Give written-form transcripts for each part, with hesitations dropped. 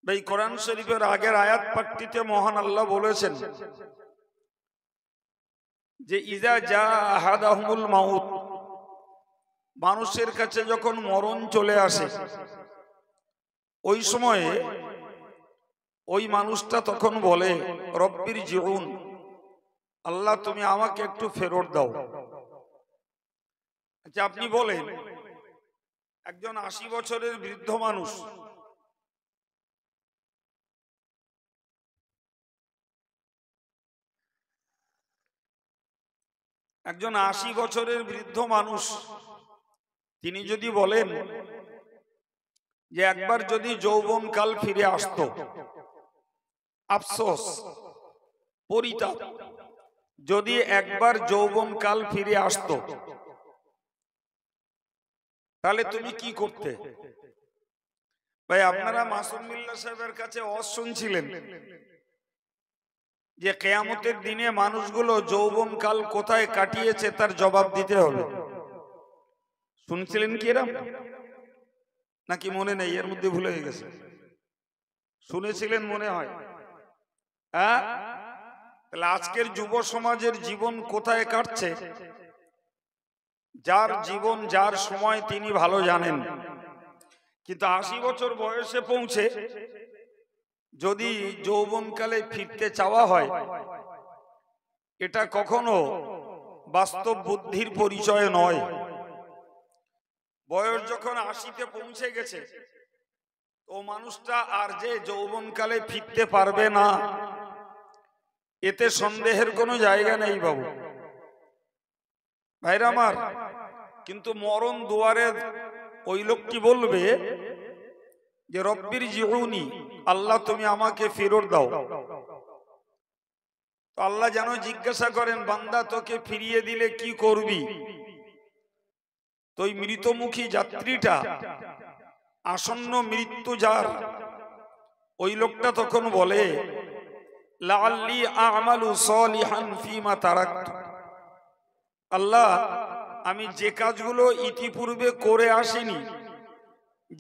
ভাই কোরআন শরীফের আগের আয়াত পাঠটিতে মহান আল্লাহ বলেছেন যে ইজা জা আহাদাহুমুল মাউত, মানুষের কাছে যখন মরণ চলে আসে ওই সময়ে ওই মানুষটা তখন বলে রব্বির জিউন, আল্লাহ তুমি আমাকে একটু ফেরত দাও। আচ্ছা আপনি বলেন একজন ৮০ বছরের বৃদ্ধ মানুষ একজন ৮০ বছরের বৃদ্ধ মানুষ তিনি যদি বলেন যে একবার যদি যৌবনকাল ফিরে আসতো, আফসোস পরিতাপ, যদি একবার যৌবনকাল ফিরে আসতো তাহলে তুমি কি করতে? ভাই আপনারা মাসুম বিল্লাহ সাহেবের কাছে ওয়াজ শুনছিলেন যে কিয়ামতের দিনে মানুষগুলো যৌবনকাল কোথায় কাটিয়েছে তার জবাব দিতে হবে। শুনছিলেন কি এরকম নাকি মনে নেই? এর মধ্যে ভুলে গেছে? শুনেছিলেন মনে হয়। হ্যাঁ, তাহলে আজকের যুব সমাজের জীবন কোথায় কাটছে, যার জীবন যার সময় তিনি ভালো জানেন। কিন্তু ৮০ বছর বয়সে পৌঁছে যদি যৌবনকালে ফিরতে চাওয়া হয়, এটা কখনো বাস্তব বুদ্ধির পরিচয় নয়। বয়স যখন ৮০-তে পৌঁছে গেছে ও মানুষটা আর যে যৌবনকালে ফিরতে পারবে না, এতে সন্দেহের কোনো জায়গা নেই বাবু ভাইরা আমার। কিন্তু মরণ দুয়ারে ওই লোকটি বলবে যে রব্বির জিউনি, আল্লাহ তুমি আমাকে ফেরত দাও। তো আল্লাহ যেন জিজ্ঞাসা করেন বান্দা তোকে ফিরিয়ে দিলে কি করবি? তো ওই মৃতমুখী যাত্রীটা, আসন্ন মৃত্যু যার, ওই লোকটা তখন বলে লাআল্লি আ'মালু সালিহান ফীমা তারাকতু, আল্লাহ আমি যে কাজগুলো ইতিপূর্বে করে আসিনি,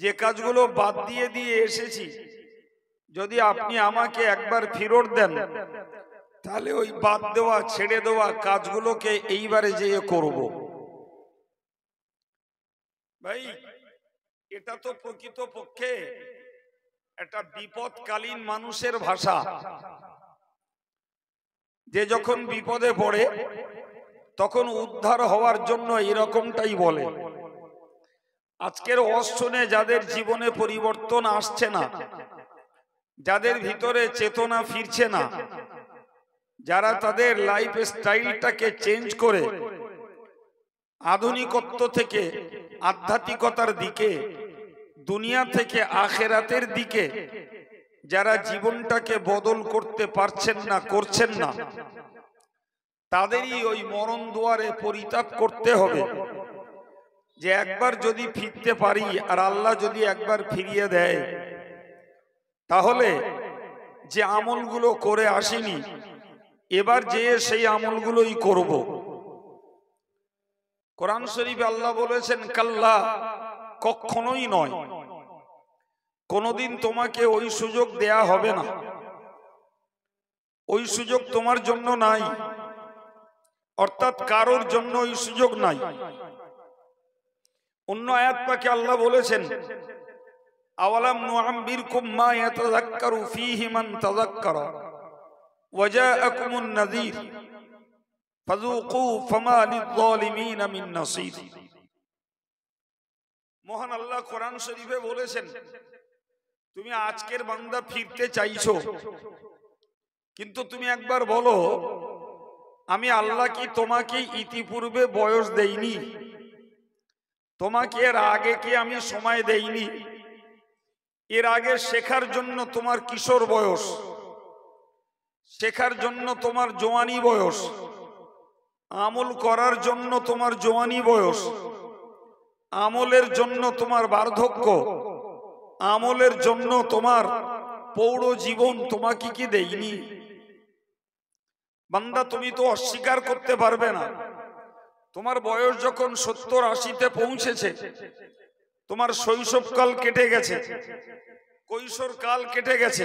যে কাজগুলো বাদ দিয়ে দিয়ে এসেছি, যদি আপনি আমাকে একবার ফেরত দেন তাহলে ওই বাদ দেওয়া ছেড়ে দেওয়া কাজগুলোকে এইবারে যেয়ে করব। ভাই এটা তো প্রকৃত পক্ষে একটা বিপদকালীন মানুষের ভাষা, যে যখন বিপদে পড়ে তখন উদ্ধার হওয়ার জন্য এরকমটাই বলে। আজকের ওয়াজ শুনে যাদের জীবনে পরিবর্তন আসছে না, যাদের ভিতরে চেতনা ফিরছে না, যারা তাদের লাইফ স্টাইলটাকে চেঞ্জ করে আধুনিকত্ব থেকে আধ্যাত্মিকতার দিকে, দুনিয়া থেকে আখেরাতের দিকে যারা জীবনটাকে বদল করতে পারছেন না, করছেন না, তাদেরই ওই মরণ দুয়ারে পরিতাপ করতে হবে যে একবার যদি ফিরতে পারি আর আল্লাহ যদি একবার ফিরিয়ে দেয় তাহলে যে আমলগুলো করে আসিনি এবার যেয়ে সেই আমলগুলোই করব। কোরআন শরীফে আল্লাহ বলেছেন কাল্লা, কখনোই নয়, কোনোদিন তোমাকে ওই সুযোগ দেয়া হবে না, ওই সুযোগ তোমার জন্য নাই, অর্থাৎ কারোর জন্য ওই সুযোগ নাই। অন্য আয়াত পাকে আল্লাহ বলেছেন আওয়ালাম নুআম্মিরকুম মা ইয়াতাযাক্কারু ফীহি মান তাযাক্কারা ওয়া জাআকুমুন নাযীর ফাযুকু ফামা লিয-যালিমিনা মিন নাসীর। মহান আল্লাহ কোরআন শরীফে বলেছেন তুমি আজকের বান্দা ফিরতে চাইছো, কিন্তু তুমি একবার বলো আমি আল্লাহ কি তোমাকে ইতিপূর্বে বয়স দেইনি? তোমাকে এর আগে কি আমি সময় দেইনি? এর আগে শেখার জন্য তোমার কিশোর বয়স, শেখার জন্য তোমার জওয়ানি বয়স, আমল করার জন্য তোমার জওয়ানি বয়স, আমলের জন্য তোমার বার্ধক্য, আমলের জন্য তোমার পৌর জীবন তোমাকে কি দেইনি? বান্দা তুমি তো অস্বীকার করতে পারবে না। তোমার বয়স যখন 70-80-তে পৌঁছেছে, তোমার শৈশবকাল কেটে গেছে, কৈশোর কাল কেটে গেছে,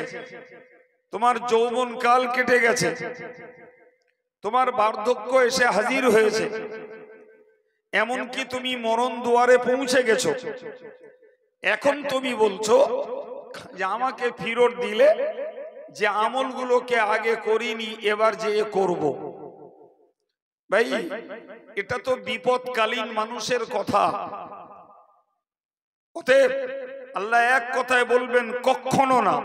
তোমার যৌবন কাল কেটে গেছে, তোমার বার্ধক্য এসে হাজির হয়েছে, এমনকি তুমি মরণ দুয়ারে পৌঁছে গেছো। এখন তুমি বলছো যে আমাকে ফিরত দিলে যে আমলগুলোকে আগে করিনি এবার যে করব। ভাই এটা তো বিপদকালীন মানুষের কথা। অতএব আল্লাহ এক কথায় বলবেন কখনো না,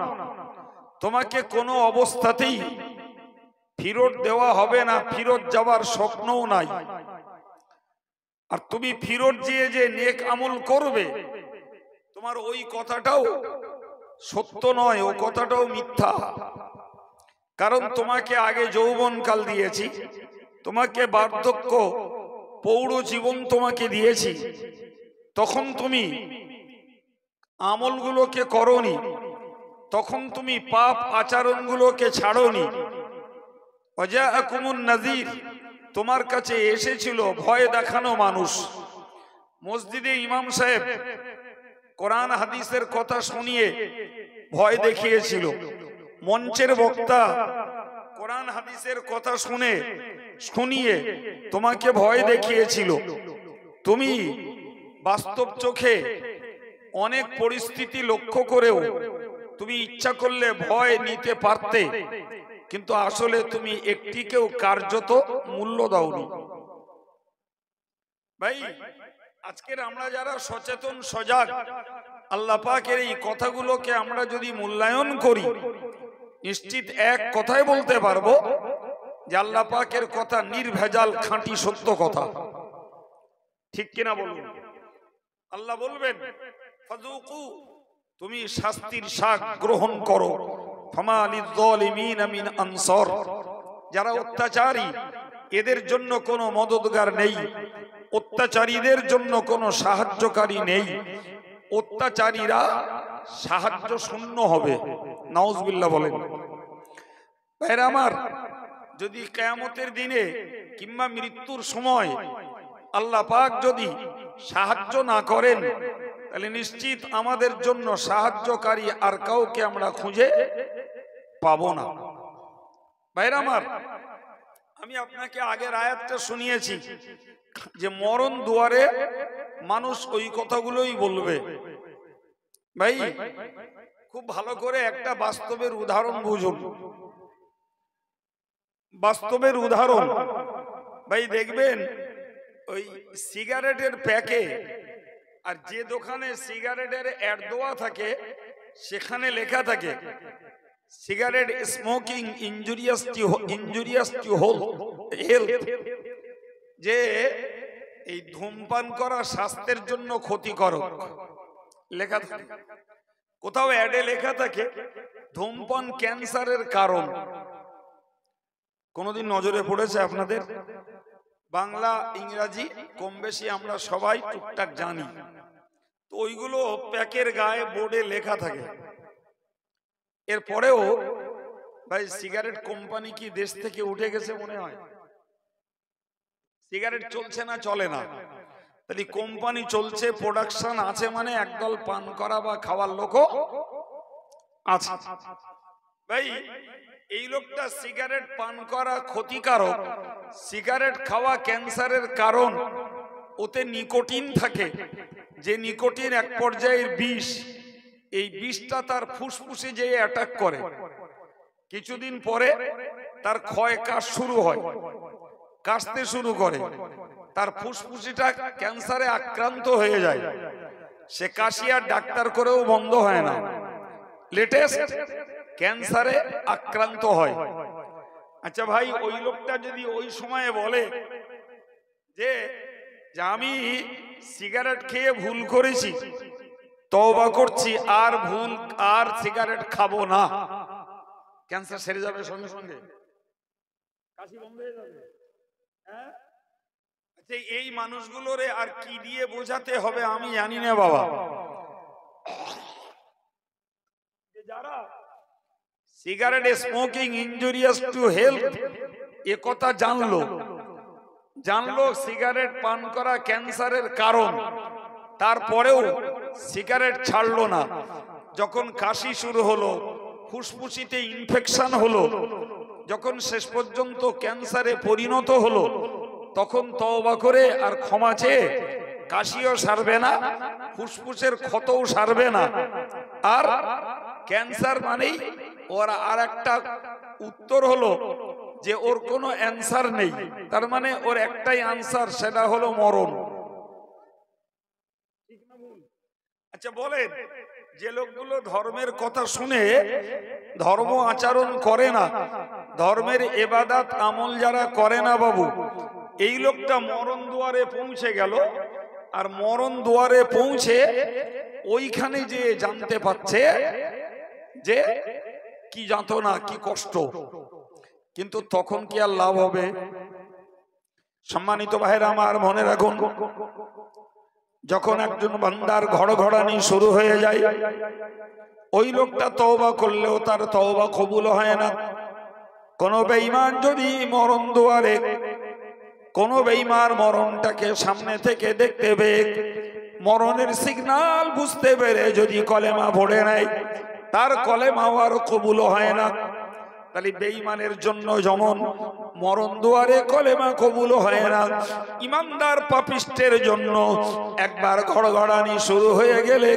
তোমাকে কোনো অবস্থাতেই ফিরত দেওয়া হবে না, ফিরত যাওয়ার স্বপ্নও নাই। আর তুমি ফিরত গিয়ে যে নেক আমল করবে, তোমার ওই কথাটাও সত্য নয়, ও কথাটাও মিথ্যা। কারণ তোমাকে আগে যৌবনকাল দিয়েছি, তোমাকে বার্ধক্য পৌর জীবন তোমাকে দিয়েছি, তখন তুমি আমলগুলোকে করোনি, তখন তুমি পাপ আচরণগুলোকে ছাড়োনি। ওয়াজাআকুমুন নাযীর, তোমার কাছে এসেছিল ভয় দেখানো মানুষ। মসজিদে ইমাম সাহেব কোরআন হাদিসের কথা শুনিয়ে ভয় দেখিয়েছিল, মঞ্চের বক্তা কোরআন হাদিসের কথা শুনিয়ে তোমাকে ভয় দেখিয়েছিল। তুমি বাস্তব চোখে অনেক পরিস্থিতি লক্ষ্য করেও তুমি ইচ্ছা করলে ভয় নিতে পারতে, কিন্তু আসলে তুমি একটিকেও কার্যত মূল্য দাওনি। ভাই আজকের আমরা যারা সচেতন সজাগ, আল্লাহ পাকের এই কথাগুলোকে আমরা যদি মূল্যায়ন করি, নিশ্চিত এক কথাই বলতে পারবো যে আল্লাহ পাকের কথা নির্ভেজাল খাঁটি সত্য কথা। ঠিক কিনা বলুন? আল্লাহ বলবেন ফাযুকু, তুমি শাস্তির স্বাদ গ্রহণ করো। ফামা লিয-যালিমিনা মিন আনসার, যারা অত্যাচারী এদের জন্য কোনো মদদগার নেই, অত্যাচারীদের জন্য কোনো সাহায্যকারী নেই, অত্যাচারীরা সাহায্য শূন্য হবে। নাউজুবিল্লাহ বলেন। ভাইরা আমার, যদি কিয়ামতের দিনে কিংবা মৃত্যুর সময় আল্লাহ পাক যদি সাহায্য না করেন, তাহলে নিশ্চিত আমাদের জন্য সাহায্যকারী আর কাউকে আমরা খুঁজে পাবো না। ভাইরা আমার, আমি আপনাকে আগের আয়াতটা শুনিয়েছি যে মরণ দুয়ারে মানুষ ওই কথাগুলোই বলবে। ভাই খুব ভালো করে একটা বাস্তবের উদাহরণ বুঝুন। বাস্তবের উদাহরণ, ভাই দেখবেন ওই সিগারেটের প্যাকে আর যে দোকানে সিগারেটের অ্যাড দেওয়া থাকে সেখানে লেখা থাকে cigarette smoking injurious to health, যে এই ধূমপান করা স্বাস্থ্যের জন্য ক্ষতিকারক লেখা থাকে। কোথাও অ্যাডে লেখা থাকে ধূমপান ক্যান্সারের কারণ। কোনদিন নজরে পড়েছে আপনাদের? বাংলা ইংরাজি কম বেশি আমরা সবাই টুকটাক জানি, তো ওইগুলো প্যাকের গায়ে বোর্ডে লেখা থাকে। এরপরেও ভাই সিগারেট কোম্পানি কি দেশ থেকে উঠে গেছে মনে হয়? সিগারেট চলছে না, চলে না, তাহলে কোম্পানি চলছে, প্রোডাকশন আছে, মানে একদল পান করা বা খাওয়ার লোকও আছে। ভাই এই লোকটা সিগারেট পান করা ক্ষতিকারক, সিগারেট খাওয়া ক্যান্সারের কারণ, ওতে নিকোটিন থাকে, যে নিকোটিন এক পর্যায়ের বিষ, এই বিষটা তার ফুসফুসে যেয়ে অ্যাটাক করে, কিছুদিন পরে তার ক্ষয় কাশ শুরু হয়, কাশতে শুরু করে, তার ফুসফুসিটা ক্যান্সারে আক্রান্ত হয়ে যায়, সে কাশি আর ডাক্তার করেও বন্ধ হয় না, লেটেস্ট ক্যান্সারে আক্রান্ত হয়। আচ্ছা ভাই, ওই লোকটা যদি ওই সময়ে বলে যে আমি সিগারেট খেয়ে ভুল করেছি, তওবা করছি, আর সিগারেট খাবো না, ক্যান্সার সেরে যাবে সঙ্গে সঙ্গে, কাশি বন্ধ হয়ে যাবে। হ্যাঁ, আচ্ছা এই মানুষগুলোরে আর কি দিয়ে বোঝাতে হবে আমি জানি না বাবা। যারা cigarette smoking injurious to health এ কথা জানলো সিগারেট পান করা ক্যান্সারের কারণ, তারপরেও সিগারেট ছাড়লো না, যখন কাশি শুরু হলো, ফুসফুসিতে ইনফেকশন হলো, যখন শেষ পর্যন্ত ক্যান্সারে পরিণত হলো, তখন তওবা করে আর ক্ষমা চেয়ে কাশিও সারবে না, ফুসফুসের ক্ষতও সারবে না। আর ক্যান্সার মানেই ওর আর একটা উত্তর হলো যে ওর কোনো অ্যান্সার নেই, তার মানে ওর একটাই আনসার, সেটা হলো মরণ। আচ্ছা বলেন, যে লোকগুলো ধর্মের কথা শুনে ধর্ম আচরণ করে না, ধর্মের ইবাদত আমল যারা করে না বাবু, এই লোকটা মরণ দুয়ারে পৌঁছে গেল, আর মরণ দুয়ারে পৌঁছে ওইখানে যে জানতে পাচ্ছে যে কি যাতনা, কি কষ্ট, কিন্তু তখন কি আর লাভ হবে? সম্মানিত ভাইরা আমার, মনে রাখুন, যখন একজন বান্দার ঘড়ঘড়ানি শুরু হয়ে যায়, ওই লোকটা তওবা করলেও তার তওবা কবুল হয় না। কোন বেঈমান যদি মরণ দুয়ারে, কোন বেঈমান মরণটাকে সামনে থেকে দেখতে পেয়ে মরণের সিগন্যাল বুঝতে পেরে যদি কলেমা পড়ে নেয়, তার কলেমাও আর কবুল হয় না। তাহলে বেঈমানের জন্য যেমন মরণ দুয়ারে কলেমা কবুল হয় না, ইমানদার পাপিষ্টের জন্য একবার ঘড়ঘড়ানি শুরু হয়ে গেলে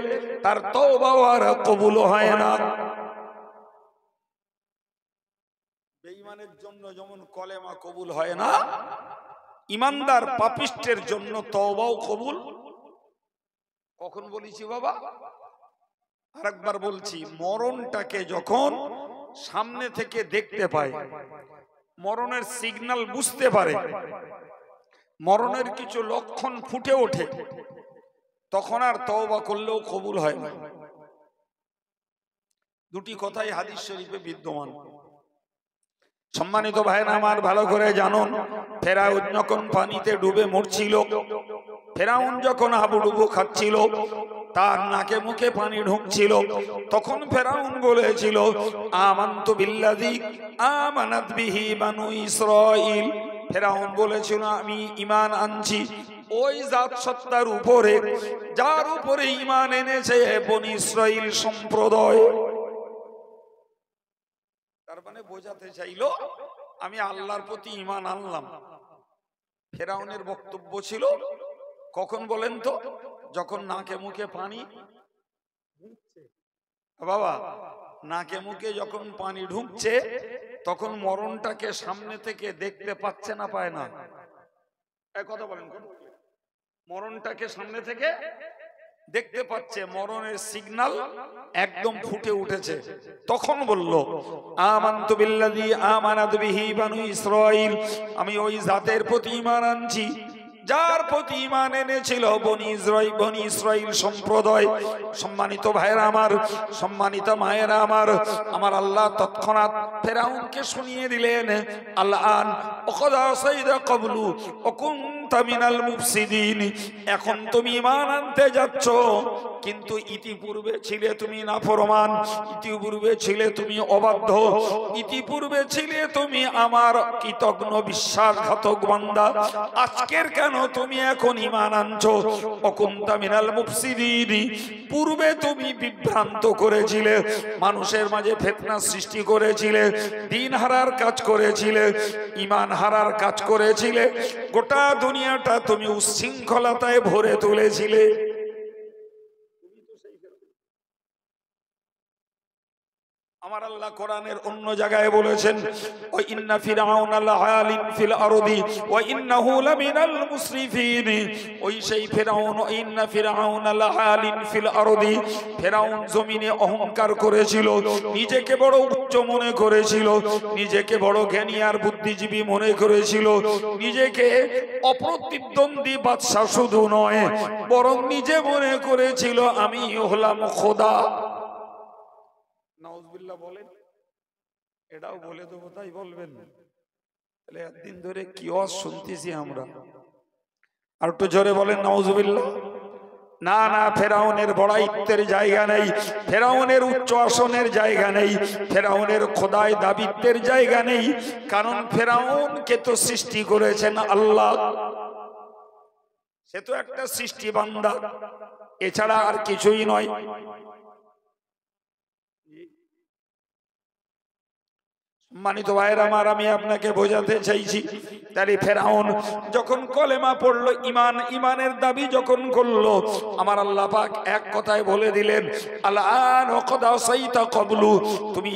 তার তওবাও আর কবুল হয় না। বেঈমানের জন্য যেমন কলেমা কবুল হয় না, ইমানদার পাপিষ্টের জন্য তওবাও কবুল। কখন বলেছি বাবা? আরেকবার বলছি, মরণটাকে যখন সামনে থেকে দেখতে পায়, মরণের সিগন্যাল বুঝতে পারে, মরণের কিছু লক্ষণ ফুটে ওঠে, তখন আর তওবা করলেও কবুল হয় না। দুটি কথাই হাদিস শরীফে বিদ্যমান। সম্মানিত ভাইরা আমার, ভালো করে জানুন, ফেরাউন যখন পানিতে ডুবে মরছিল, ফেরাউন যখন হাবুডুবু খাচ্ছিল, তার নাকে মুখে পানি ঢুকছিল, তখন ফেরাউন বলেছিল, আমানতু বিল্লাযী আমানাত বিহি বানু ইসরাঈল। ফেরাউন বলেছিল, আমি ঈমান আনছি ওই জাত সত্তার উপরে যার উপরে ঈমান এনেছে বনি ইসরাঈল সম্প্রদায়। তার মানে বোঝাতে চাইলো, আমি আল্লাহর প্রতি ঈমান আনলাম। ফেরাউনের বক্তব্য ছিল, কখন বলেন তো? যখন নাকে মুখে পানি ঢুকছে। বাবা, নাকে মুখে যখন পানি ঢুকছে, তখন মরণটাকে সামনে থেকে দেখতে পাচ্ছে না পায় না? এক কথা বলেন, মরণটাকে সামনে থেকে দেখতে পাচ্ছে, মরণের সিগন্যাল একদম ফুটে উঠেছে, তখন বলল, আমানতু বিল্লাযী আমানাত বিহি বানু ইসরাঈল, আমি ওই জাতের প্রতি ঈমান আনছি যার প্রতি ঈমান এনেছিল বনি ইসরাঈল সম্প্রদায়। সম্মানিত ভাইরা আমার, সম্মানিত মায়েরা আমার, আমার আল্লাহ তৎক্ষণাৎ ফেরাউনকে শুনিয়ে দিলেন, আল্লান ওয়াকাদ আসাইতা ক্বাবলু ওয়া কুনতা মিনাল মুফসিদিন। এখন তুমি ঈমান আনতে যাচ্ছ, কিন্তু ইতিপূর্বে ছিলে তুমি নাফরমান, ইতিপূর্বে ছিলে তুমি অবাধ্য, ইতিপূর্বে ছিলে তুমি আমার কৃতজ্ঞ বিশ্বাসঘাতক বান্দা। আজকের কেন তুমি এখন ঈমান আনছো? ওয়া কুনতা মিনাল মুফসিদিন। পূর্বে তুমি বিভ্রান্ত করেছিলে, মানুষের মাঝে ফিতনা সৃষ্টি করেছিলে, দিন হারার কাজ করেছিলে, ঈমান হারার কাজ করেছিলে, গোটা দুনিয়াটা তুমি উচ্ছৃঙ্খলতায় ভরে তুলেছিলে। আমার আল্লাহ কোরআনের অন্য জায়গায় বলেছেন, ওয়া ইন্না ফিরআউনা লাআলিন ফিল আরদি ওয়া ইন্নাহু লামিনাল মুসরিফিন। ওই সেই ফিরআউন, ইন্না ফিরআউনা লাআলিন ফিল আরদি, ফিরআউন জমিনে অহংকার করেছিল, নিজেকে বড় উচ্চ মনে করেছিল, নিজেকে বড় জ্ঞানী আর বুদ্ধিজীবী মনে করেছিল, নিজেকে অপ্রতিদ্বন্দ্বী বাদশা শুধু নয়, বরং নিজে মনে করেছিল আমি হলাম খোদা। নাউজুবিল্লাহ বলেন, এটাও বলে দেবো, তাই বলবেন? তাহলে একদিন ধরে কি ওয়াজ শুনতেছি আমরা, আর একটু জোরে বলেন নাউজুবিল্লাহ। না না, ফেরাউনের বড়াইত্বের জায়গা নেই, ফেরাউনের উচ্চ আসনের জায়গা নেই, ফেরাউনের খোদায় দাবিত্বের জায়গা নেই, কারণ ফেরাউনকে তো সৃষ্টি করেছেন আল্লাহ, সে তো একটা সৃষ্টি বান্দা, এছাড়া আর কিছুই নয়। সম্মানিত ভাইরা আমার, আমি আপনাকে বোঝাতে চাইছি, তাহলে ফেরাউন যখন কলেমা পড়লো, ইমানের দাবি যখন করলো, আমার আল্লাহ পাক এক কথায় বলে দিলেন, আলান ওয়াকাদ আসাইতা ক্বাবলু, তুমি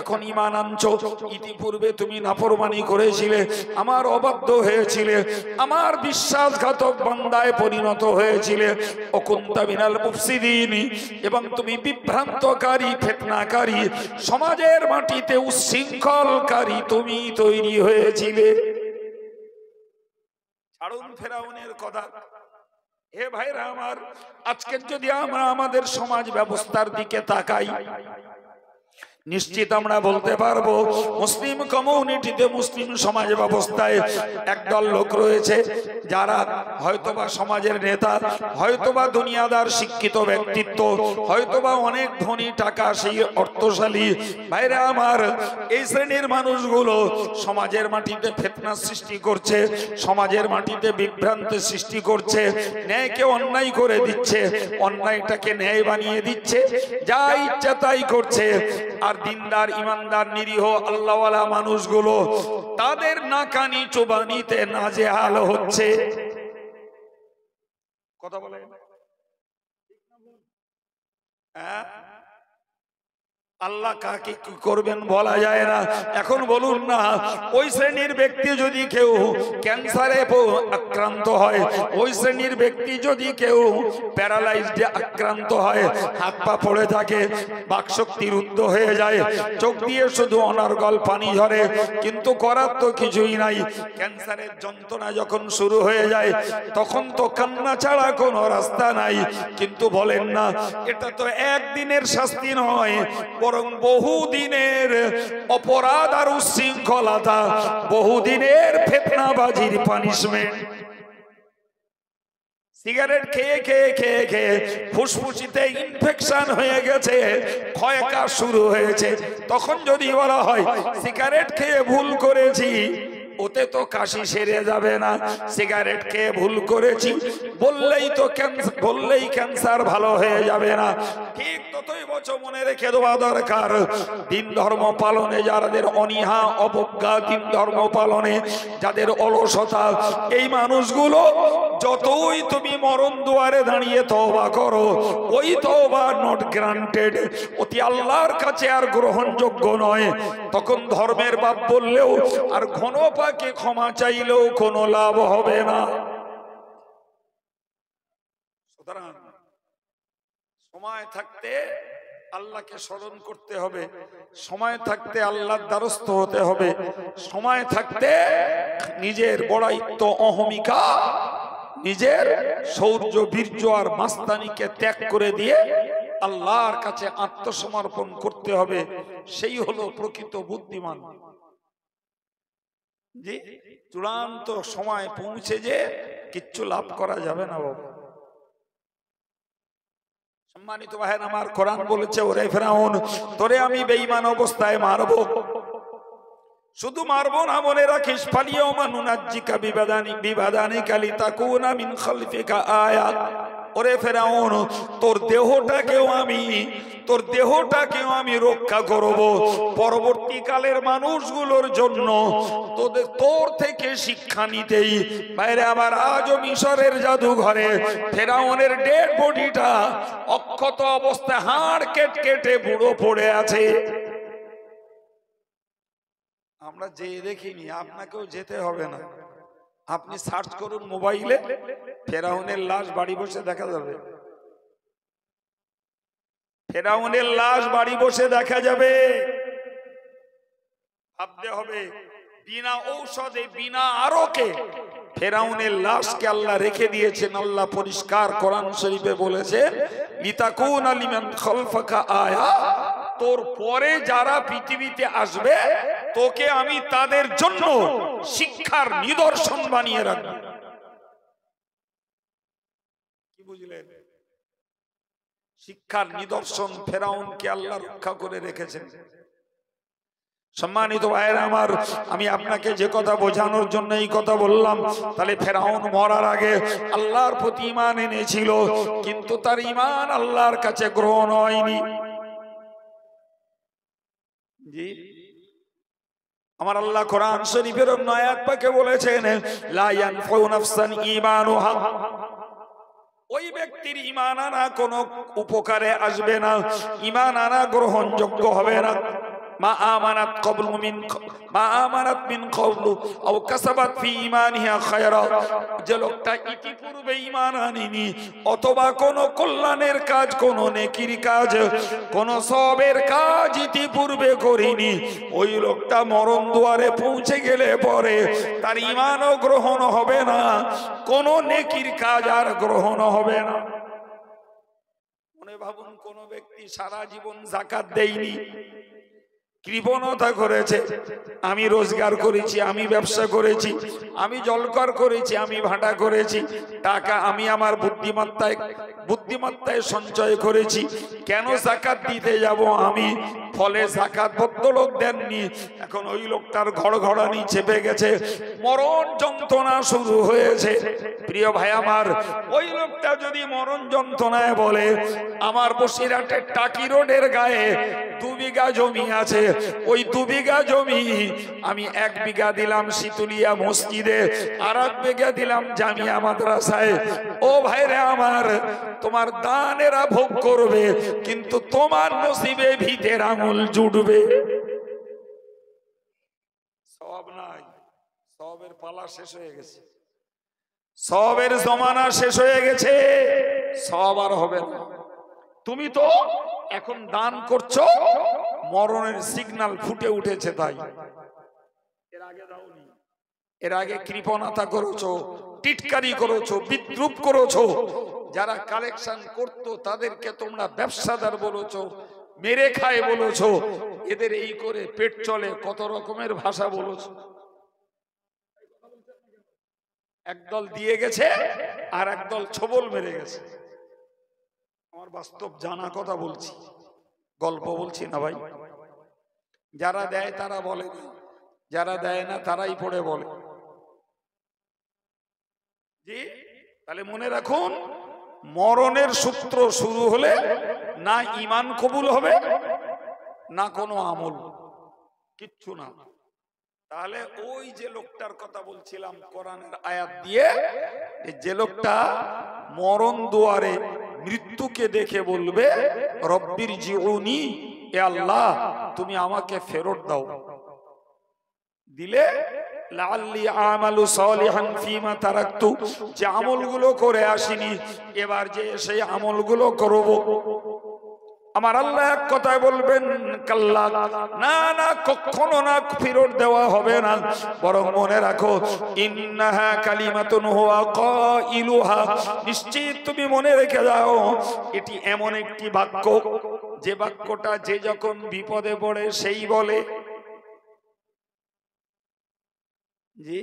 এখন ঈমান আনছো, ইতিপূর্বে তুমি নাফরমানি করেছিলে, আমার অবাধ্য হয়েছিলে, আমার বিশ্বাসঘাতক বান্দায় পরিণত হয়েছিলে, ওকুনতা মিনাল মুফসিদিন, এবং তুমি বিভ্রান্তকারী, ফিতনাকারী, সমাজের মাটিতে উচ্ছৃঙ্খলকারী তুমি তৈরি হয়েছিলে। ছাড়ুন ফেরাউনের কথা। হে ভাইরা আমার, আজকে যদি আমরা আমাদের সমাজ ব্যবস্থার দিকে তাকাই, নিশ্চিত আমরা বলতে পারবো মুসলিম কমিউনিটিতে, মুসলিম সমাজ ব্যবস্থায় একদল লোক রয়েছে যারা হয়তোবা সমাজের নেতা, হয়তোবা দুনিয়াদার শিক্ষিত ব্যক্তিত্ব, হয়তোবা অনেক ধনী, টাকা সেই অর্থশালী। ভাইরা আমার, এই শ্রেণীর মানুষগুলো সমাজের মাটিতে ফিতনা সৃষ্টি করছে, সমাজের মাটিতে বিভ্রান্তি সৃষ্টি করছে, ন্যায়কে অন্যায় করে দিচ্ছে, অন্যায়টাকে ন্যায় বানিয়ে দিচ্ছে, যা ইচ্ছা তাই করছে। আর দিনদার, ইমানদার, নিরীহ আল্লাহওয়ালা মানুষগুলো তাদের নাকানি চোবানিতে নাজেহাল হচ্ছে। কথা বলেন, হ্যাঁ? আল্লাহ কাকে কি করবেন বলা যায় না। এখন বলুন না, ওই শ্রেণীর ব্যক্তি যদি কেউ ক্যান্সারে আক্রান্ত হয়, ওই শ্রেণীর ব্যক্তি যদি কেউ প্যারালাইজডে আক্রান্ত হয়, হাত পা পড়ে থাকে, বাকশক্তি রুদ্ধ হয়ে যায়, চোখ দিয়ে শুধু অনর্গল পানি ঝরে, কিন্তু করার তো কিছুই নাই। ক্যান্সারের যন্ত্রণা যখন শুরু হয়ে যায়, তখন তো কান্না ছাড়া কোনো রাস্তা নাই। কিন্তু বলেন না, এটা তো একদিনের শাস্তি নয়, বরং বহুদিনের অপরাধ আর উচ্ছৃঙ্খলতা, বহুদিনের ফিতনাবাজির পানিশমেন্ট। সিগারেট খেয়ে খেয়ে খেয়ে খেয়ে ফুসফুসিতে ইনফেকশন হয়ে গেছে, ক্ষয়কাজ শুরু হয়েছে, তখন যদি বলা হয় সিগারেট খেয়ে ভুল করেছি, ওতে তো কাশি সেরে যাবে না। সিগারেট খেয়ে ভুল করেছি বললেই ক্যান্সার ভালো হয়ে যাবে না। ঠিক ততই বছর মনে রেখে দেওয়া দরকার, দিন ধর্ম পালনে যাদের অনীহা, অবজ্ঞা, দিন ধর্ম পালনে যাদের অলসতা, এই মানুষগুলো যতই তুমি মরণ দুয়ারে দাঁড়িয়ে তওবা করো, ওই তওবা নট গ্রান্টেড, অতি আল্লাহর কাছে আর গ্রহণযোগ্য নয়। তখন ধর্মের বাপ বললেও আর ঘন পাকে ক্ষমা চাইলেও কোনো লাভ হবে না। সুতরাং সময় থাকতে আল্লাহকে স্মরণ করতে হবে, সময় থাকতে আল্লাহর দ্বারস্থ হতে হবে, সময় থাকতে নিজের বড়াইত্ব, অহমিকা, নিজের শৌর্য, বীর্য আর মাস্তানিকে ত্যাগ করে দিয়ে আল্লাহর কাছে আত্মসমর্পণ করতে হবে। সেই হলো প্রকৃত বুদ্ধিমান। জি, চূড়ান্ত সময় পৌঁছে যে কিচ্ছু লাভ করা যাবে না বাবা। সম্মানিত ভাইয়ের আমার, কোরআন বলেছে, ওরে ফেরাউন, তোরে আমি বেঈমান অবস্থায় মারবো। শুধু মারবো না, মনে রাখিস, ফালিয়াউমা নুনাজ্জিকা বিবাদানিকা লিতাকুনা মিন খালফিকা আয়াত। ওরে ফেরাউন, তোর দেহটাকেও আমি রক্ষা করব, পরবর্তীকালের মানুষগুলোর জন্য তোর থেকে শিক্ষা নিতেই। বাইরে আবার আজও মিশরের জাদুঘরে ফেরাউনের ডেড বডিটা অক্ষত অবস্থায় হাড় কেটে বুড়ো পড়ে আছে। আমরা যে দেখিনি, আপনাকেও যেতে হবে না, আপনি সার্চ করুন মোবাইলে, ফেরাউনের লাশ বাড়ি বসে দেখা যাবে। ফেরাউনের লাশ বাড়ি বসে দেখা যাবে। ভাবতে হবে, বিনা ঔষধে, বিনা আরোকে ফেরাউনের লাশকে আল্লাহ রেখে দিয়েছেন। আল্লাহ পরিষ্কার কোরআন শরীফে বলেছেন, লিতাকুনা লিমান খালফাকা আয়া, তোর পরে যারা পৃথিবীতে আসবে তোকে আমি তাদের জন্য শিক্ষার নিদর্শন বানিয়ে রাখবো। কি বুঝলেন? শিক্ষার নিদর্শন ফেরাউনকে আল্লাহ রক্ষা করে রেখেছেন। সম্মানিত ভাইয়েরা আমার, আমি আপনাকে যে কথা বোঝানোর জন্য এই কথা বললাম, তাহলে ফেরাউন মরার আগে আল্লাহর প্রতি ঈমান এনেছিল, কিন্তু তার ঈমান আল্লাহর কাছে গ্রহণ হয়নি। জি, আমার আল্লাহ কোরআন শরীফের অন্য আয়াত পাকে বলেছেন লা ইয়ানফাউ নাফসান ঈমানুহা, ওই ব্যক্তির ঈমান আনা কোনো উপকারে আসবে না, ঈমান আনা গ্রহণযোগ্য হবে না। মা আমানাত ক্বাবলু মা আমানাত মিন ক্বাবলু আও কাসাবাত ফি ঈমানিহা খায়রা, যে লোকটা ইতিপূর্বে ঈমান আনেনি অথবা কোনো কল্যাণের কাজ, কোনো নেকির কাজ, কোনো সওয়াবের কাজ ইতিপূর্বে করেনি, ওই লোকটা মরণ দুয়ারে পৌঁছে গেলে পরে তার ঈমানও গ্রহণ হবে না, কোনো নেকির কাজ আর গ্রহণ হবে না। মনে ভাবুন, কোন ব্যক্তি সারা জীবন যাকাত দেয়নি, কৃপণতা করেছে, আমি রোজগার করেছি, আমি ব্যবসা করেছি, আমি জলকর করেছি, আমি ভাটা করেছি, টাকা আমি আমার বুদ্ধিমত্তায় সঞ্চয় করেছি, কেন যাকাত দিতে যাব আমি? ফলে যাকাত ভদ্রলোক দেননি, এখন ওই লোকটার ঘড়ঘড়ানি চেপে গেছে, মরণ যন্ত্রণা শুরু হয়েছে। প্রিয় ভাই আমার, ওই লোকটা যদি মরণ যন্ত্রণায় বলে আমার বসিরহাটের টাকি রোডের গায়ে 2 বিঘা জমি আছে, ওই 2 বিঘা জমি আমি 1 বিঘা দিলাম শীতুলিয়া মসজিদে, আর 1 বিঘা দিলাম জামিয়া মাদ্রাসায়, ও ভাইরে আমার, তোমার দানেরা ভোগ করবে, কিন্তু তোমার নসিবে ভিতের আঙুল জুটবে। সওয়াব নাই, সওয়াবের পালা শেষ হয়ে গেছে, সওয়াবের জমানা শেষ হয়ে গেছে, সওয়াব আর হবে না। তুমি তো এখন দান করছো, মরণের সিগন্যাল ফুটে উঠেছে, তাই এর আগে দাওনি, এর আগে কৃপণতা করেছো, টিটকারি করেছো, বিদ্রুপ করেছো, যারা কালেকশন করতো তাদেরকে তোমরা ব্যবসাদার বলেছো, মেরে খায় বলেছো, এদের এই করে পেট চলে, কত রকমের ভাষা বলেছো। একদল দিয়ে গেছে আর একদল ছবল মেরে গেছে। আমার বাস্তব জানা কথা বলছি, গল্প বলছি না ভাই। যারা দেয় তারা বলে না, যারা দেয় না তারাই পড়ে বলে। জি, তাহলে মনে রাখুন, মরণের সূত্র শুরু হলে না ঈমান কবুল হবে, না কোনো আমল, কিচ্ছু না। তাহলে ওই যে লোকটার কথা বলছিলাম কোরআনের আয়াত দিয়ে, যে লোকটা মরণ দুয়ারে মৃত্যুকে দেখে বলবে রব্বির জিউনি, এ আল্লাহ তুমি আমাকে ফেরত দাও, দিলে লাআল্লি আমালু সালিহান ফিমা তারাকতু, যে আমলগুলো করে আসিনি এবার যে সেই আমলগুলো করব। আমার আল্লাহ এক কথায় বলবেন কাল্লা, না না, কখনো না, ফেরত দেওয়া হবে না, বরং মনে রাখো ইন্নাহা কালিমাতুন হুয়া কাইলুহা, নিশ্চিত তুমি মনে রেখে যাও এটি এমন একটি বাক্য, যে বাক্যটা যে যখন বিপদে পড়ে সেই বলে। জি,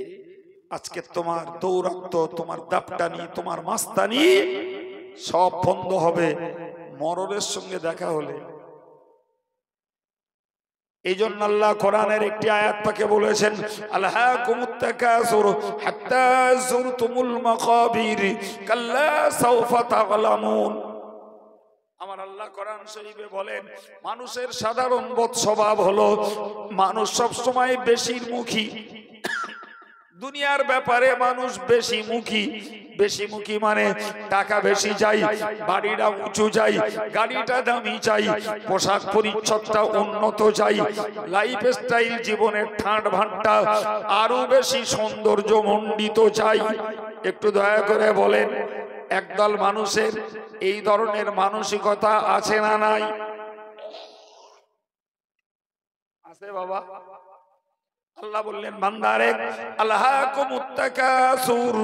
আজকে তোমার দৌরাত্ম, তোমার দাপটানি, তোমার মাস্তানি সব বন্ধ হবে মরণের সঙ্গে দেখা হলে। এই জন্য আল্লাহ কোরআনের একটি আয়াত পাকে বলেছেন আলহাকুমুত তাকাসুর হাত্তা যুরতুমুল মাকাবির কাল্লা সাওফা তা'লামুন। আমার আল্লাহ কোরআন শরীফে বলেন, মানুষের সাধারণ বোধ স্বভাব হলো মানুষ সব সময় বেশির মুখী, দুনিয়ার ব্যাপারে মানুষ বেশি মুখী। বেশি মুখী মানে টাকা বেশি চাই, বাড়িটা উঁচু চাই, গাড়িটা দামি চাই, পোশাক পরিচ্ছদটা উন্নত চাই, লাইফ স্টাইল জীবনের ঠাঁট ভাঁটটা আরো বেশি সৌন্দর্য মণ্ডিত চাই। একটু দয়া করে বলেন, একদল মানুষের এই ধরনের মানসিকতা আছে না নাই? আছে বাবা। আল্লাহ বললেন বান্দারে আলহাকুমুত তাকাসুর,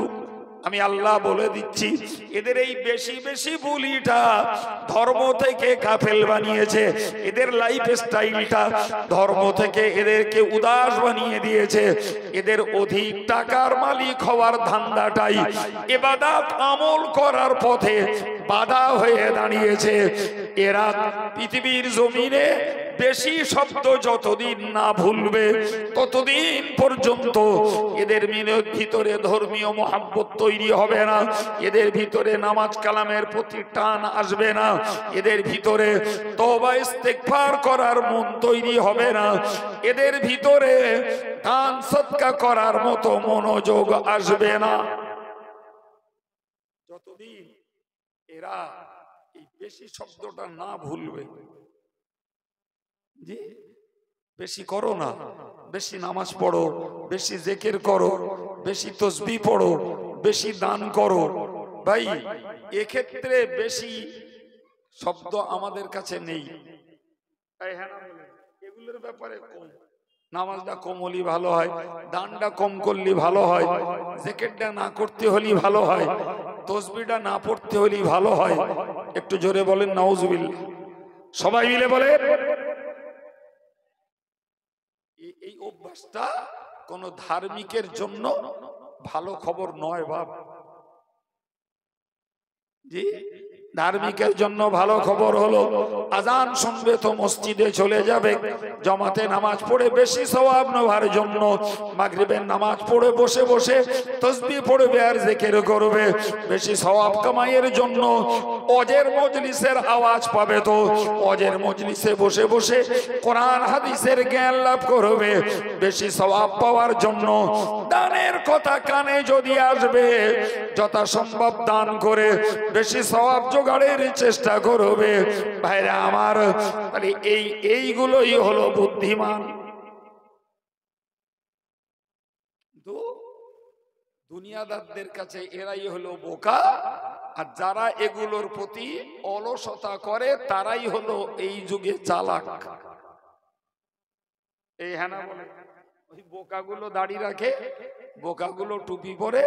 আমি আল্লাহ বলে দিচ্ছি এদের এই বেশি বেশি বুলিটা ধর্ম থেকে কাফেল বানিয়েছে, এদের লাইফ স্টাইলটা ধর্ম থেকে এদেরকে উদাস বানিয়ে দিয়েছে, এদের অধিক টাকার মালিক হওয়ার ধান্দাটাই ইবাদত আমল করার পথে বাধা হয়ে দাঁড়িয়েছে। এরা পৃথিবীর জমিনে বেশি শব্দ যতদিন না ভুলবে ততদিন পর্যন্ত এদের ভিতরে ধর্মীয় মহাব্বত তৈরি হবে না, এদের ভিতরে নামাজ কালামের প্রতি টান আসবে না, এদের ভিতরে তওবা ইস্তেগফার করার মন তৈরি হবে না, এদের ভিতরে দান সদকা করার মতো মনোযোগ আসবে না। যতদিন এরা এই বেশি শব্দটা না ভুলবে, জি বেশি করো না, বেশি নামাজ পড়ো, বেশি জিকির করো, বেশি তাসবিহ পড়ো, বেশি দান করো, ভাই এক্ষেত্রে বেশি শব্দ আমাদের কাছে নেই। এগুলোর ব্যাপারে কম, নামাজটা কম হলে ভালো হয়, দানটা কম করলে ভালো হয়, জিকিরটা না করতে হলে ভালো হয়, তাসবিহটা না পড়তে হলে ভালো হয়। একটু জোরে বলেন নাউজুবিল্লাহ, সবাই মিলে বলে। এই অভ্যাসটা কোন ধার্মিকের জন্য ভালো খবর নয় বাপ, জি ধার্মিকের জন্য ভালো খবর হলো আজান শুনবে তো মসজিদে চলে যাবে, জামাতে নামাজ পড়ে বেশি সওয়াব নেওয়ার জন্য মাগরিবের নামাজ পড়ে বসে বসে তাসবিহ পড়বে আর জিকির করবে, বেশি সওয়াব কামাইয়ের জন্য ওয়াজের মজলিসের আওয়াজ পাবে তো ওয়াজের মজলিসে বসে বসে কোরআন হাদিসের জ্ঞান লাভ করবে, বেশি সওয়াব পাওয়ার জন্য দানের কথা কানে যদি আসবে যথাসম্ভব দান করে বেশি সওয়াব জোগাড়ের চেষ্টা করবে। ভাইরা আমার, তাহলে এইগুলোই হলো বুদ্ধিমান। দুনিয়াদারদের কাছে এরাই হলো বোকা, আর যারা এগুলোর প্রতি অলসতা করে তারাই হলো এই যুগে চালাক। এই হ্যাঁ বলে ওই বোকাগুলো দাড়ি রাখে, বোকাগুলো টুপি পরে,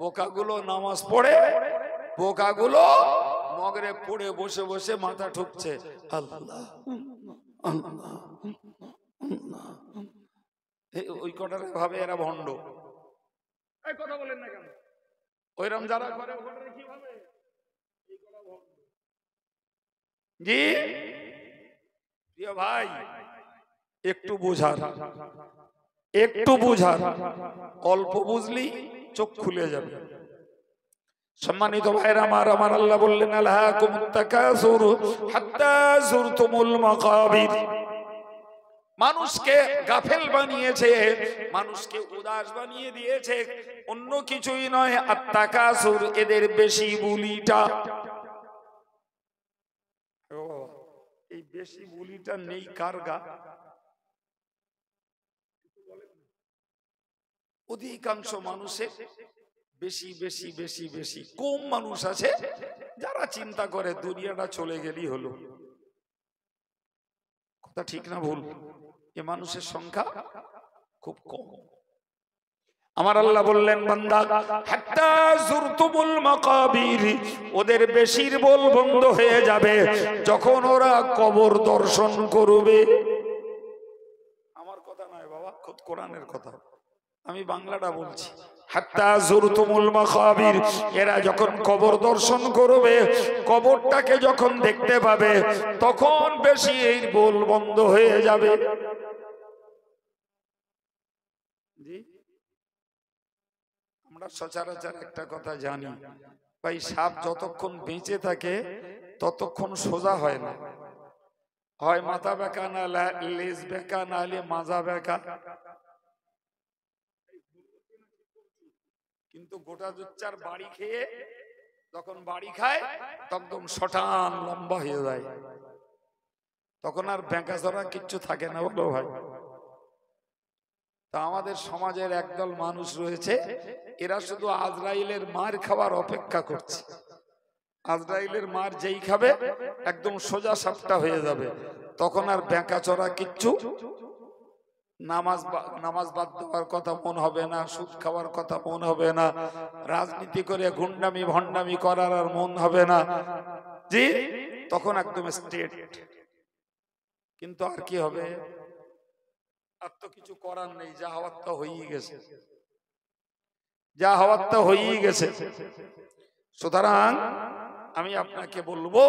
বোকাগুলো নামাজ পড়ে, বোকাগুলো মগরে পড়ে বসে বসে মাথা ঠুকছে আল্লাহ আল্লাহ। ওই কটার ভাবে এরা ভণ্ড। কথা বলেন না কেন? ওইরকম যারা করে কি ভাবে? জি প্রিয় ভাই, একটু বুঝার, একটু বুঝার, অল্প বুঝলি চোখ খুলে যাবে। সম্মানিত ভাইরা আমার, আমার আল্লাহ বললেন আলহাকুমুত তাকাসুর হাত্তা যুরতুমুল মাকাবির। মানুষকে গাফেল বানিয়েছে, মানুষকে উদাস বানিয়ে দিয়েছে, অন্য কিছুই নয়। আত-তাকাসুর, এদের বেশি বুলিটা। এই বেশি বুলিটা নেই কার গা? অধিকাংশ মানুষের বেশি বেশি বেশি বেশি। কম মানুষ আছে যারা চিন্তা করে দুনিয়াটা চলে গেলেই হলো। কথা ঠিক না ভুল? এ মানুষের সংখ্যা খুব কম। আমার আল্লাহ বললেন বান্দা হাত্তা যুরতুমুল মাকাবির, ওদের বেশির বল বন্ধ হয়ে যাবে যখন ওরা কবর দর্শন করবে। আমার কথা নয় বাবা, খুব কোরআনের কথা, আমি বাংলাটা বলছি। হাত্তা যুরতুমুল মাকাবির, এরা যখন কবর দর্শন করবে, কবরটাকে যখন দেখতে পাবে তখন বেশি এই বল বন্ধ হয়ে যাবে। আমরা সচরাচর একটা কথা জানি ভাই, সাপ যতক্ষণ বেঁচে থাকে ততক্ষণ সোজা হয় না, হয় মাথা বেঁকা, না লেজ বেঁকা, না হলে মাজা বেঁকা। কিন্তু গোটা জুচ্চার বাড়ি খেয়ে যখন বাড়ি খায় তখন শটান লম্বা হয়ে যায়, তখন আর বেঁকা চড়া কিচ্ছু থাকে না। বলো ভাই, তা আমাদের সমাজের একদল মানুষ রয়েছে, এরা শুধু আজরাইলের মার খাওয়ার অপেক্ষা করছে। আজরাইলের মার যেই খাবে একদম সোজা সাপটা হয়ে যাবে, তখন আর বেঁকা চড়া কিচ্ছু, নামাজ বাদ দেওয়ার কথা মন হবে না, সুদ খাওয়ার কথা মন হবে না, রাজনীতি করে গুন্ডামি ভণ্ডামি করার আর মন হবে না। জি, তখন একদম স্ট্রেট। কিন্তু আর কি হবে? আর তো কিছু করার নেই, যা হওয়ার তা হয়েই গেছে, যা হওয়ার তা হয়েই গেছে। সুতরাং আমি আপনাকে বলবো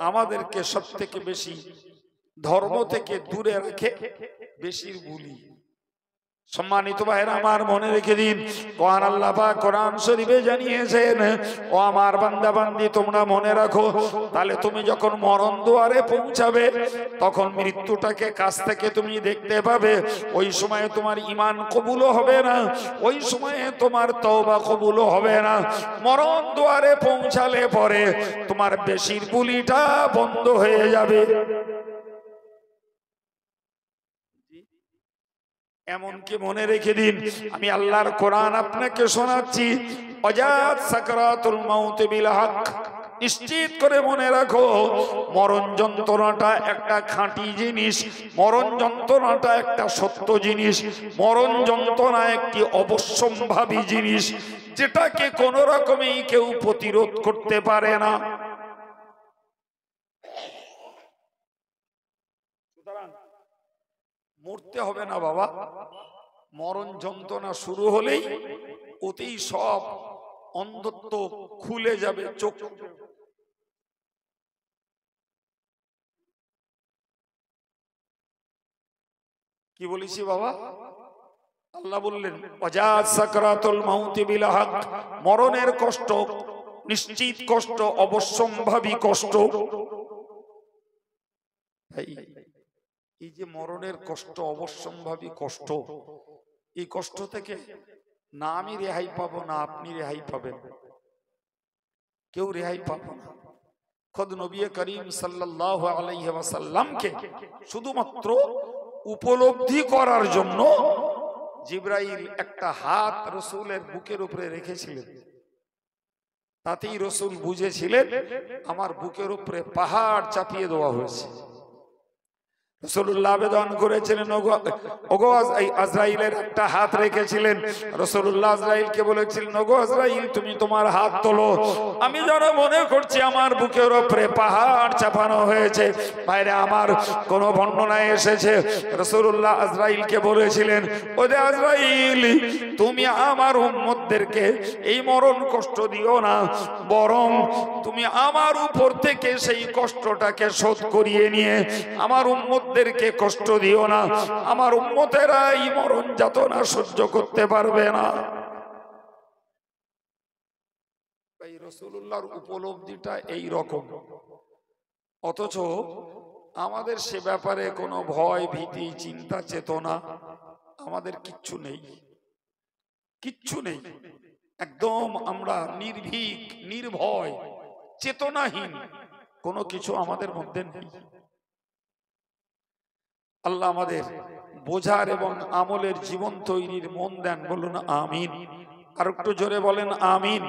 আমাদেরকে সব থেকে বেশি ধর্ম থেকে দূরে রেখে বেশির বুলি। সম্মানিত ভাইরা আমার, মনে রেখে দিন, কোরআন আল্লাহ পাক কোরআন শরীফে জানিয়েছেন, ও আমার বান্দা বান্দি তোমরা মনে রাখো, তাহলে তুমি যখন মরণ দুয়ারে পৌঁছাবে তখন মৃত্যুটাকে কাছ থেকে তুমি দেখতে পাবে। ওই সময়ে তোমার ঈমান কবুলও হবে না, ওই সময়ে তোমার তওবা কবুলও হবে না। মরণ দুয়ারে পৌঁছালে পরে তোমার বেশির বুলিটা বন্ধ হয়ে যাবে। এমনকি মনে রেখে দিন, আমি আল্লাহর কোরআন আপনাকে শোনাচ্ছি, অজাত সাকরাতুল মাউত বিল হক, নিশ্চিত করে মনে রাখো মরণ যন্ত্রণাটা একটা খাঁটি জিনিস, মরণ যন্ত্রণাটা একটা সত্য জিনিস, মরণ যন্ত্রণা একটি অবশ্যম্ভাবী জিনিস, যেটাকে কোনো রকমেই কেউ প্রতিরোধ করতে পারে না। মরতে হবে না বাবা, মরণ যন্ত্রণা শুরু হলেই ওতেই সব অন্ধত্ব খুলে যাবে, চোখ। কি বলেছি বাবা? আল্লাহ বললেন ওয়াজাত সাকরাতুল মাউতি বিল হক, মরণের কষ্ট নিশ্চিত কষ্ট, অবশ্যম্ভাবী কষ্ট। এই যে মরণের কষ্ট, অবশ্যম্ভাবী কষ্ট, এই কষ্ট থেকে না আমি রেহাই পাবো না আপনি রেহাই পাবেন, কেউ রেহাই পাবো না। খোদ নবী করিম সাল্লাল্লাহু আলাইহি ওয়াসাল্লামকে শুধুমাত্র উপলব্ধি করার জন্য জিবরাইল একটা হাত রাসূলের বুকের উপরে রেখেছিলেন। তাতেই রাসূল বুঝেছিলেন আমার বুকের উপরে পাহাড় চাপিয়ে দেওয়া হয়েছে। রাসূলুল্লাহ আবেদন করেছিলেন, ওগো আজরাইলের একটা হাত রেখেছিলেন। রাসূলুল্লাহ আজরাইলকে বলেছিলেন, ওগো আজরাইল তুমি তোমার হাত তোলো, আমি যেন মনে করছি আমার বুকের উপরে পাহাড় চাপানো হয়েছে। বাইরে আমার কোন বর্ণনায় এসেছে রাসূলুল্লাহ আজরাইলকে বলেছিলেন, ওরে আজরাইল তুমি আমার উম্মতদেরকে এই মরণ কষ্ট দিও না, বরং তুমি আমার উপর থেকে সেই কষ্টটাকে শোধ করিয়ে নিয়ে আমার উম্মত দেরকে কষ্ট দিও না, আমার উম্মতেরা এই মরণ যাতনা সহ্য করতে পারবে না। এই রাসূলুল্লাহর উপলব্ধিটা এই রকম, অথচ আমাদের সে ব্যাপারে কোনো ভয় ভীতি চিন্তা চেতনা আমাদের কিচ্ছু নেই, কিচ্ছু নেই। একদম আমরা নির্ভীক, নির্ভয়, চেতনাহীন, কোনো কিছু আমাদের মধ্যে নেই। আল্লাহ আমাদের বোঝার এবং আমলের জীবন তৈরির মন দেন, বলুন আমিন। আর একটু জোরে বলেন আমিন।